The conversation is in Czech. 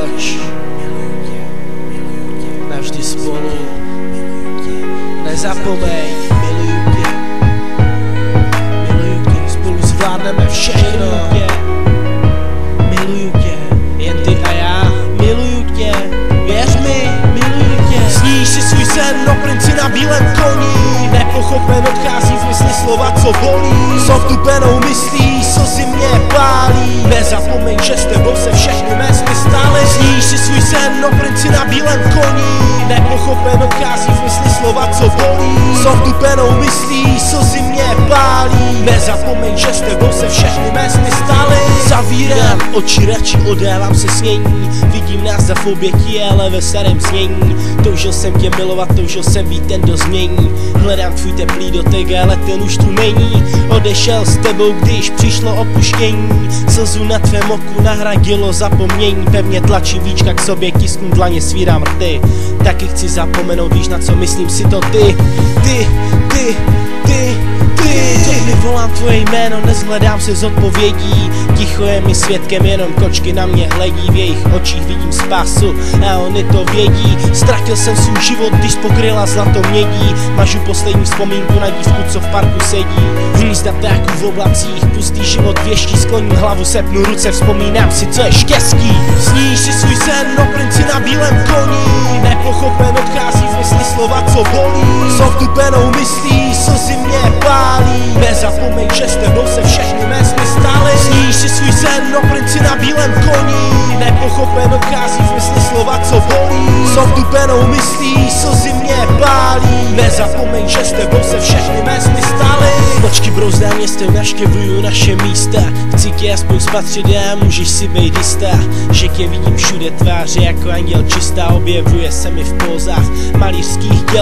proč? Navždy spolu, nezapomeň, miluju tě, spolu zvládneme všechno, miluju tě, jen ty a já, miluju tě, věř mi, miluju tě. Sníš si svůj sen, no princi na bílém koni, nepochopen odchází v mysli slova, co bolí, s odtupenou myslí, slzy mě pálí, nezapomeň, že s tebou se všechny mé sny stály. Sníš si svůj sen, no princi na bílém koni, nepochopen odchází v mysli slova, co bolí, s odtupenou myslí, slzy mě pálí, nezapomeň, že s tebou se všechny mé sny stály. Zavírám oči, radši odélám se snění, vidím nás za v oběti, ale ve starém znění. Toužil jsem tě milovat, toužil jsem být ten, kdo změní, hledám tvůj teplý dotek, ale ten už tu není. Odešel s tebou, když přišlo opuštění, slzu na tvém oku nahradilo zapomnění. Pevně tlačím víčka k sobě, tisknu dlaně, svírám rty, taky chci zapomenout, víš na co myslím si to ty. Mi volám tvoje jméno, nezhledám se z odpovědí, ticho je mi svědkem, jenom kočky na mě hledí, v jejich očích vidím spásu a oni to vědí. Ztratil jsem svůj život, když pokryla zlato mědí, mažu poslední vzpomínku na dívku, co v parku sedí. Hnízda ptáků v oblacích, pustý život věští, skloním hlavu, sepnu ruce, vzpomínám si, co je štěstí. Sníš si svůj sen, no princi na bílém koni, nepochopen odchází v mysli slova, co bolí, s odtupenou myslí, slzy mě pálí, nezapomeň, že s tebou se všechny mé sny stály. Sníš si svůj sen, no princi na bílém koni, nepochopen odchází v mysli slova, co bolí, s odtupenou myslí, slzy mě pálí, nezapomeň, že s tebou se všechny mé sny stály. Nočky brouzdá městem, naštěvuju naše místa, chci tě aspoň spatřit, já můžeš si být jistá, že tě vidím všude, tváře jako anděl čistá, objevuje se mi v pózách malířských děl.